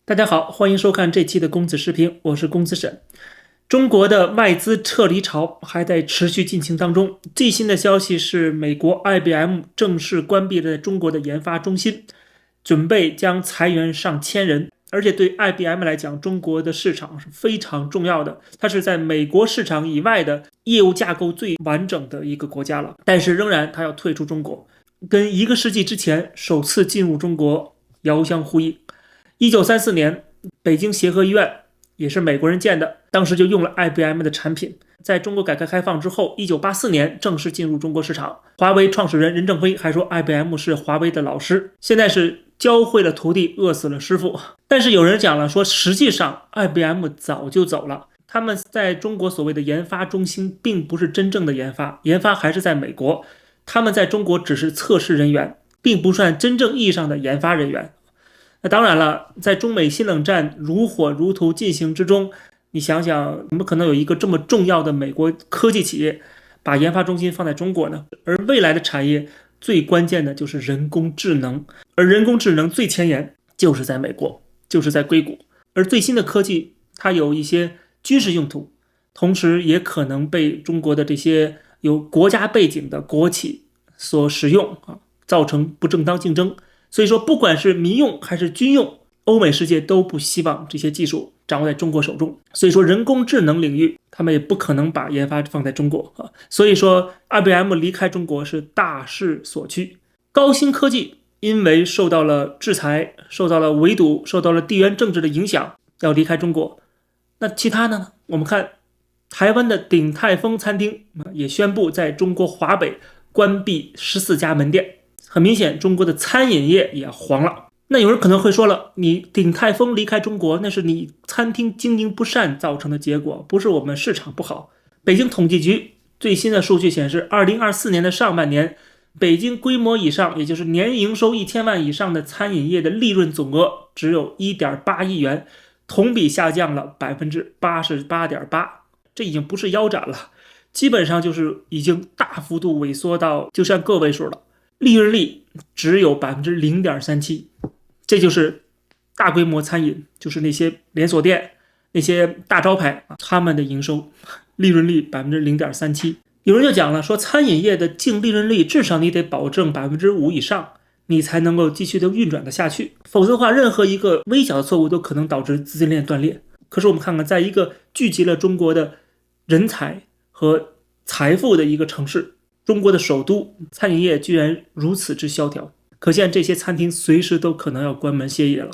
大家好，欢迎收看这期的公子视频，我是公子沈。中国的外资撤离潮还在持续进行当中。最新的消息是，美国 IBM 正式关闭了在中国的研发中心，准备将裁员上千人。而且对 IBM 来讲，中国的市场是非常重要的，它是在美国市场以外的业务架构最完整的一个国家了。但是仍然它要退出中国，跟1个世纪之前首次进入中国遥相呼应。1934年，北京协和医院也是美国人建的，当时就用了 IBM 的产品。在中国改革开放之后，1984年正式进入中国市场。华为创始人任正非还说 IBM 是华为的老师，现在是教会了徒弟，饿死了师傅。但是有人讲了，说实际上 IBM 早就走了，他们在中国所谓的研发中心并不是真正的研发，研发还是在美国，他们在中国只是测试人员，并不算真正意义上的研发人员。那当然了，在中美新冷战如火如荼进行之中，你想想，怎么可能有一个这么重要的美国科技企业把研发中心放在中国呢？而未来的产业最关键的就是人工智能，而人工智能最前沿就是在美国，就是在硅谷。而最新的科技它有一些军事用途，同时也可能被中国的这些有国家背景的国企所使用，造成不正当竞争。所以说，不管是民用还是军用，欧美世界都不希望这些技术掌握在中国手中。所以说，人工智能领域，他们也不可能把研发放在中国啊。所以说 ，IBM 离开中国是大势所趋。高新科技因为受到了制裁、受到了围堵、受到了地缘政治的影响，要离开中国。那其他的呢？我们看台湾的鼎泰丰餐厅也宣布在中国华北关闭14家门店。很明显，中国的餐饮业也黄了。那有人可能会说了，你鼎泰丰离开中国，那是你餐厅经营不善造成的结果，不是我们市场不好。北京统计局最新的数据显示，2024年的上半年，北京规模以上，也就是年营收1000万以上的餐饮业的利润总额只有 1.8 亿元，同比下降了 88.8%， 这已经不是腰斩了，基本上就是已经大幅度萎缩到就剩个位数了。利润率只有 0.37%， 这就是大规模餐饮，就是那些连锁店、那些大招牌，他们的营收利润率 0.37%。 有人就讲了，说餐饮业的净利润率至少你得保证 5% 以上，你才能够继续的运转的下去，否则的话，任何一个微小的错误都可能导致资金链断裂。可是我们看看，在一个聚集了中国的人才和财富的一个城市，中国的首都，餐饮业居然如此之萧条，可见这些餐厅随时都可能要关门歇业了。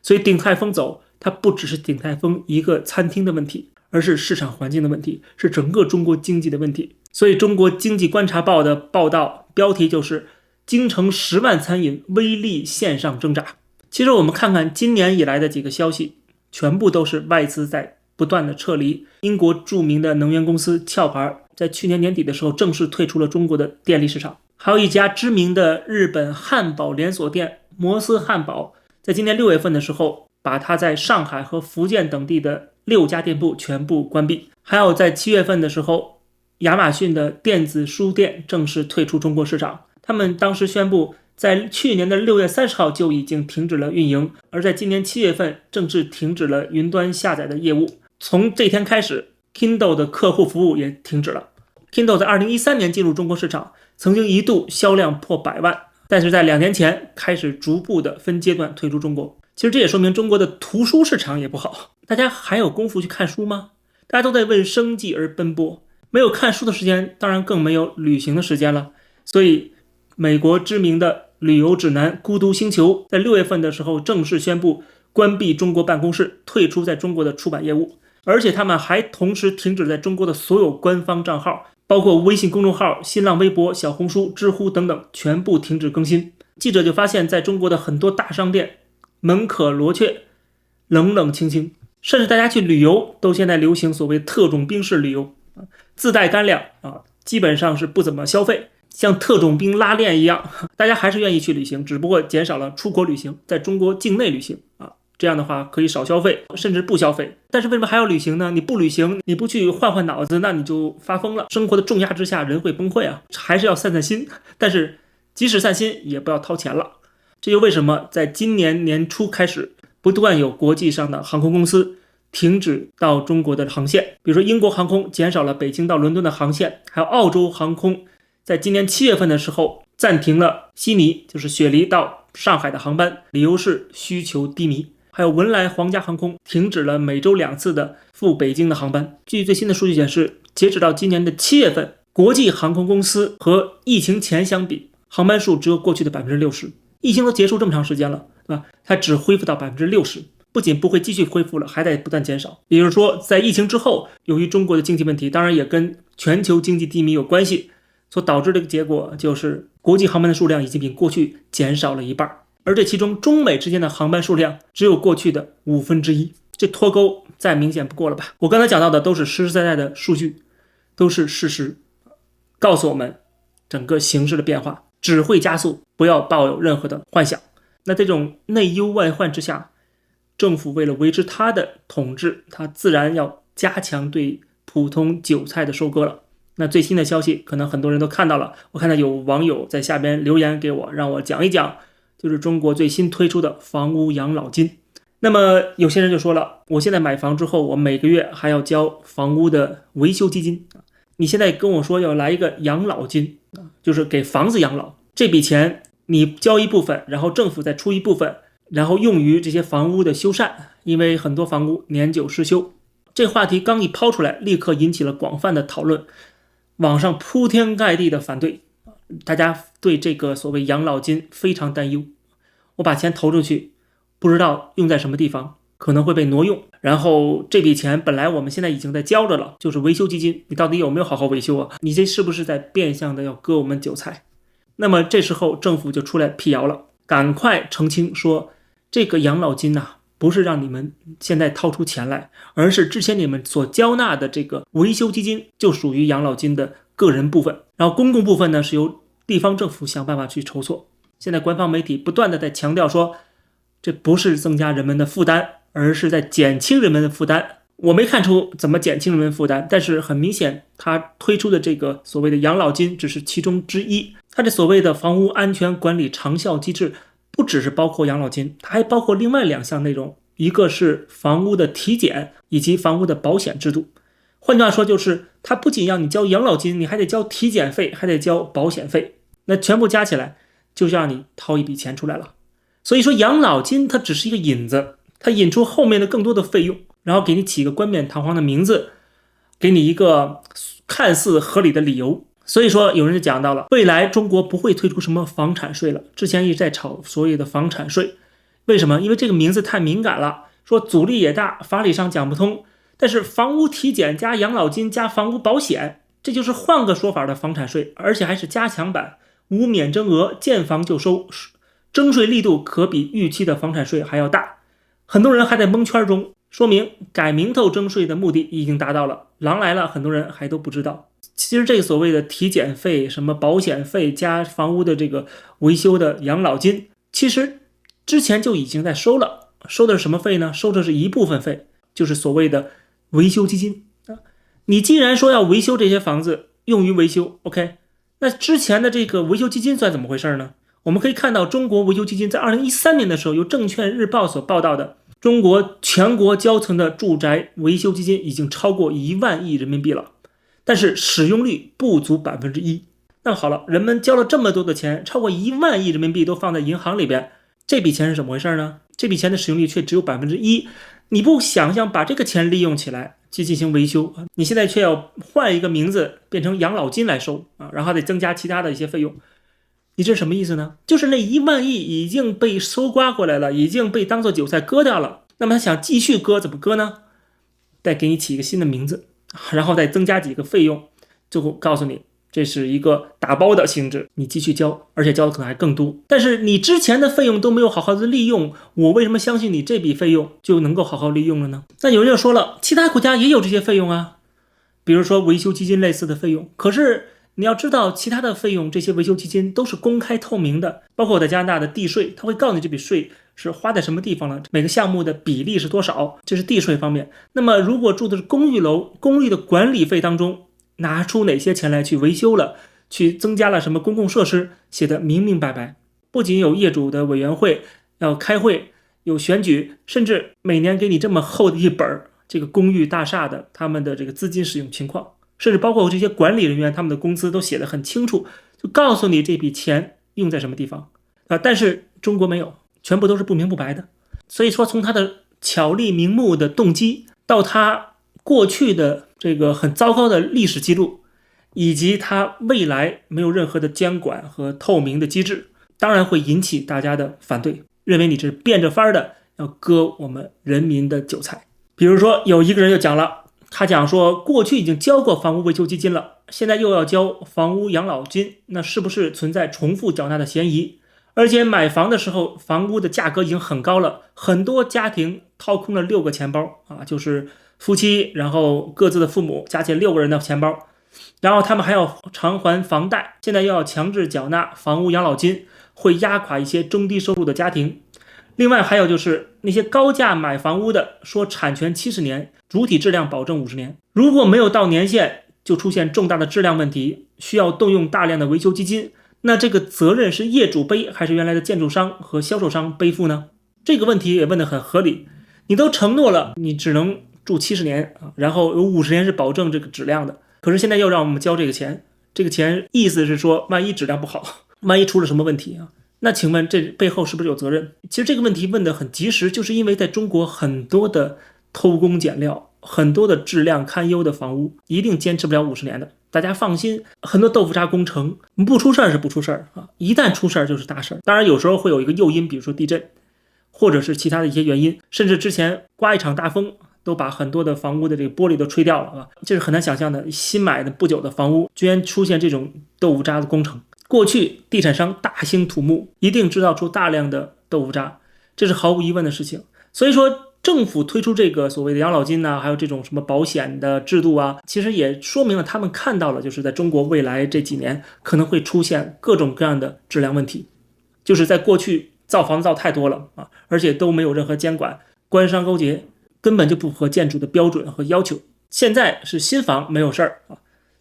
所以鼎泰丰走，它不只是鼎泰丰一个餐厅的问题，而是市场环境的问题，是整个中国经济的问题。所以中国经济观察报的报道标题就是京城10万餐饮微利线上挣扎。其实我们看看今年以来的几个消息，全部都是外资在不断的撤离。英国著名的能源公司壳牌在去年年底的时候正式退出了中国的电力市场。还有一家知名的日本汉堡连锁店摩斯汉堡，在今年6月份的时候，把它在上海和福建等地的6家店铺全部关闭。还有在7月份的时候，亚马逊的电子书店正式退出中国市场。他们当时宣布在去年的6月30号就已经停止了运营，而在今年7月份正式停止了云端下载的业务。从这天开始， Kindle 的客户服务也停止了。 Kindle 在2013年进入中国市场，曾经一度销量破100万，但是在2年前开始逐步的分阶段退出中国。其实这也说明中国的图书市场也不好，大家还有功夫去看书吗？大家都在为生计而奔波，没有看书的时间，当然更没有旅行的时间了。所以美国知名的旅游指南孤独星球在6月份的时候正式宣布关闭中国办公室，退出在中国的出版业务。而且他们还同时停止在中国的所有官方账号，包括微信公众号、新浪微博、小红书、知乎等等，全部停止更新。记者就发现，在中国的很多大商店门可罗雀，冷冷清清，甚至大家去旅游都现在流行所谓特种兵式旅游，自带干粮基本上是不怎么消费，像特种兵拉练一样，大家还是愿意去旅行，只不过减少了出国旅行，在中国境内旅行这样的话可以少消费，甚至不消费。但是为什么还要旅行呢？你不旅行，你不去换换脑子，那你就发疯了。生活的重压之下，人会崩溃还是要散散心。但是即使散心，也不要掏钱了。这就为什么在今年年初开始，不断有国际上的航空公司停止到中国的航线，比如说英国航空减少了北京到伦敦的航线，还有澳洲航空在今年7月份的时候暂停了悉尼，就是雪梨到上海的航班，理由是需求低迷。还有文莱皇家航空停止了每周2次的赴北京的航班。据最新的数据显示，截止到今年的7月份，国际航空公司和疫情前相比，航班数只有过去的60%。疫情都结束这么长时间了，对吧？它只恢复到60%，不仅不会继续恢复了，还得不断减少。也就是说，在疫情之后，由于中国的经济问题，当然也跟全球经济低迷有关系，所导致的结果就是国际航班的数量已经比过去减少了一半。而这其中中美之间的航班数量只有过去的1/5，这脱钩再明显不过了吧？我刚才讲到的都是实实在在的数据，都是事实，告诉我们整个形势的变化只会加速，不要抱有任何的幻想。那这种内忧外患之下，政府为了维持他的统治，他自然要加强对普通韭菜的收割了。那最新的消息可能很多人都看到了，我看到有网友在下边留言给我，让我讲一讲，就是中国最新推出的房屋养老金。那么有些人就说了，我现在买房之后，我每个月还要交房屋的维修基金，你现在跟我说要来一个养老金，就是给房子养老，这笔钱你交一部分，然后政府再出一部分，然后用于这些房屋的修缮，因为很多房屋年久失修。这话题刚一抛出来，立刻引起了广泛的讨论，网上铺天盖地的反对，大家对这个所谓养老金非常担忧。我把钱投出去，不知道用在什么地方，可能会被挪用。然后这笔钱本来我们现在已经在交着了，就是维修基金，你到底有没有好好维修啊？你这是不是在变相的要割我们韭菜？那么这时候政府就出来辟谣了，赶快澄清说，这个养老金不是让你们现在掏出钱来，而是之前你们所交纳的这个维修基金就属于养老金的个人部分，然后公共部分呢是由地方政府想办法去筹措。现在官方媒体不断的在强调说，这不是增加人们的负担，而是在减轻人们的负担。我没看出怎么减轻人们负担，但是很明显，他推出的这个所谓的养老金只是其中之一。他这所谓的房屋安全管理长效机制，不只是包括养老金，它还包括另外2项内容，一个是房屋的体检以及房屋的保险制度。换句话说，就是它不仅让你交养老金，你还得交体检费，还得交保险费，那全部加起来就让你掏一笔钱出来了。所以说养老金它只是一个引子，它引出后面的更多的费用，然后给你起一个冠冕堂皇的名字，给你一个看似合理的理由。所以说有人就讲到了，未来中国不会推出什么房产税了，之前一直在炒所谓的房产税。为什么？因为这个名字太敏感了，说阻力也大，法理上讲不通。但是房屋体检加养老金加房屋保险，这就是换个说法的房产税，而且还是加强版，无免征额，见房就收，征税力度可比预期的房产税还要大。很多人还在蒙圈中，说明改名头征税的目的已经达到了，狼来了，很多人还都不知道。其实这个所谓的体检费、什么保险费加房屋的这个维修的养老金，其实之前就已经在收了。收的是什么费呢？收的是一部分费，就是所谓的维修基金。你既然说要维修这些房子，用于维修 ，OK， 那之前的这个维修基金算怎么回事呢？我们可以看到，中国维修基金在2013年的时候，由证券日报所报道的，中国全国交存的住宅维修基金已经超过1万亿人民币了。但是使用率不足1%。那么好了，人们交了这么多的钱，超过1万亿人民币都放在银行里边，这笔钱是怎么回事呢？这笔钱的使用率却只有1%。你不想想把这个钱利用起来去进行维修，你现在却要换一个名字变成养老金来收然后得增加其他的一些费用，你这是什么意思呢？就是那1万亿已经被收刮过来了，已经被当作韭菜割掉了。那么他想继续割，怎么割呢？再给你起一个新的名字，然后再增加几个费用，最后告诉你这是一个打包的性质，你继续交，而且交的可能还更多。但是你之前的费用都没有好好的利用，我为什么相信你这笔费用就能够好好利用了呢？那有人就说了，其他国家也有这些费用啊，比如说维修基金类似的费用。可是你要知道，其他的费用，这些维修基金都是公开透明的，包括我在加拿大的地税，它会告诉你这笔税是花在什么地方了，每个项目的比例是多少，这是地税方面。那么如果住的是公寓楼，公寓的管理费当中拿出哪些钱来去维修了，去增加了什么公共设施，写的明明白白。不仅有业主的委员会要开会，有选举，甚至每年给你这么厚的一本这个公寓大厦的他们的这个资金使用情况，甚至包括这些管理人员他们的工资都写得很清楚，就告诉你这笔钱用在什么地方但是中国没有，全部都是不明不白的。所以说从他的巧立名目的动机到他过去的这个很糟糕的历史记录，以及他未来没有任何的监管和透明的机制，当然会引起大家的反对，认为你这是变着法儿的要割我们人民的韭菜。比如说有一个人就讲了，他讲说过去已经交过房屋维修基金了，现在又要交房屋养老金，那是不是存在重复缴纳的嫌疑？而且买房的时候房屋的价格已经很高了，很多家庭掏空了6个钱包就是夫妻然后各自的父母加起来6个人的钱包，然后他们还要偿还房贷，现在又要强制缴纳房屋养老金，会压垮一些中低收入的家庭。另外还有就是那些高价买房屋的说产权70年，主体质量保证50年，如果没有到年限就出现重大的质量问题，需要动用大量的维修基金，那这个责任是业主背还是原来的建筑商和销售商背负呢？这个问题也问得很合理。你都承诺了你只能住70年然后有50年是保证这个质量的，可是现在又让我们交这个钱，这个钱意思是说万一质量不好，万一出了什么问题那请问这背后是不是有责任？其实这个问题问得很及时，就是因为在中国很多的偷工减料，很多的质量堪忧的房屋一定坚持不了50年的。大家放心，很多豆腐渣工程不出事儿是不出事儿一旦出事儿就是大事儿。当然有时候会有一个诱因，比如说地震或者是其他的一些原因，甚至之前刮一场大风都把很多的房屋的这个玻璃都吹掉了这是很难想象的，新买的不久的房屋居然出现这种豆腐渣的工程。过去地产商大兴土木，一定制造出大量的豆腐渣，这是毫无疑问的事情。所以说政府推出这个所谓的养老金还有这种什么保险的制度其实也说明了他们看到了，就是在中国未来这几年可能会出现各种各样的质量问题，就是在过去造房子造太多了而且都没有任何监管，官商勾结，根本就不符合建筑的标准和要求。现在是新房没有事儿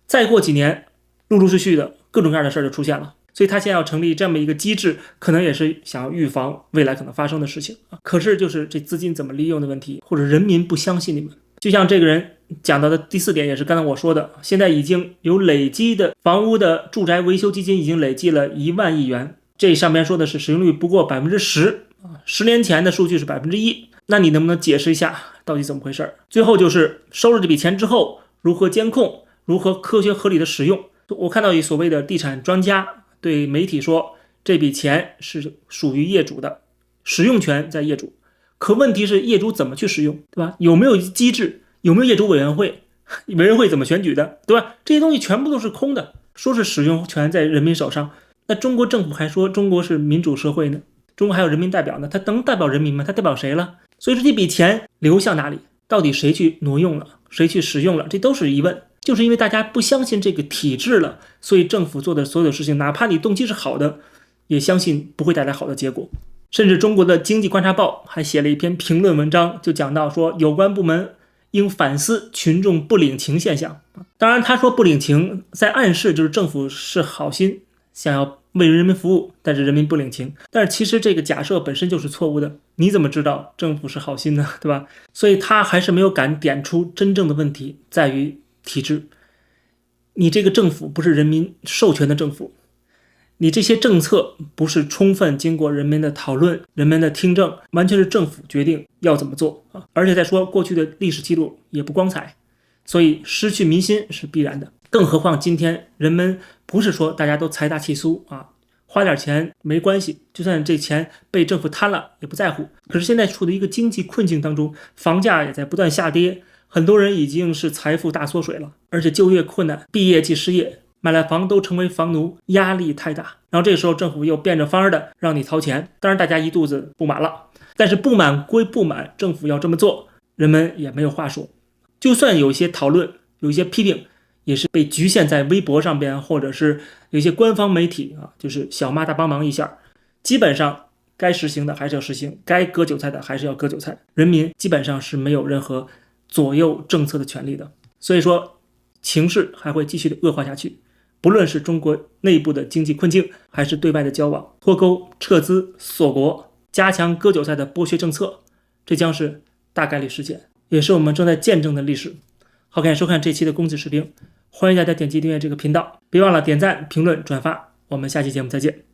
再过几年陆陆续续的各种各样的事儿就出现了，所以他现在要成立这么一个机制，可能也是想要预防未来可能发生的事情可是就是这资金怎么利用的问题，或者人民不相信你们。就像这个人讲到的第4点，也是刚才我说的，现在已经有累积的房屋的住宅维修基金已经累计了1万亿元，这上面说的是使用率不过 10%，10年前的数据是 1%， 那你能不能解释一下到底怎么回事？最后就是收了这笔钱之后如何监控，如何科学合理的使用。我看到一所谓的地产专家对媒体说，这笔钱是属于业主的，使用权在业主，可问题是业主怎么去使用，对吧？有没有机制？有没有业主委员会？委员会怎么选举的，对吧？这些东西全部都是空的，说是使用权在人民手上，那中国政府还说中国是民主社会呢，中国还有人民代表呢，他能代表人民吗？他代表谁了？所以说这笔钱流向哪里，到底谁去挪用了，谁去使用了，这都是疑问。就是因为大家不相信这个体制了，所以政府做的所有的事情，哪怕你动机是好的，也相信不会带来好的结果。甚至中国的经济观察报还写了一篇评论文章，就讲到说有关部门应反思群众不领情现象。当然他说不领情在暗示就是政府是好心想要为人民服务，但是人民不领情。但是其实这个假设本身就是错误的，你怎么知道政府是好心呢？对吧？所以他还是没有敢点出真正的问题在于体制。你这个政府不是人民授权的政府，你这些政策不是充分经过人民的讨论、人民的听证，完全是政府决定要怎么做而且再说过去的历史记录也不光彩，所以失去民心是必然的。更何况今天人们不是说大家都财大气粗花点钱没关系，就算这钱被政府贪了也不在乎。可是现在处在一个经济困境当中，房价也在不断下跌，很多人已经是财富大缩水了，而且就业困难，毕业即失业，买了房都成为房奴，压力太大。然后这时候政府又变着法儿的让你掏钱，当然大家一肚子不满了，但是不满归不满，政府要这么做，人们也没有话说。就算有一些讨论，有一些批评，也是被局限在微博上边，或者是有一些官方媒体就是小骂大帮忙一下，基本上该实行的还是要实行，该割韭菜的还是要割韭菜，人民基本上是没有任何左右政策的权利的。所以说情势还会继续的恶化下去，不论是中国内部的经济困境，还是对外的交往、脱钩、撤资、锁国，加强割韭菜的剥削政策，这将是大概率事件，也是我们正在见证的历史。好，感谢收看这期的公子视频，欢迎大家点击订阅这个频道，别忘了点赞、评论、转发，我们下期节目再见。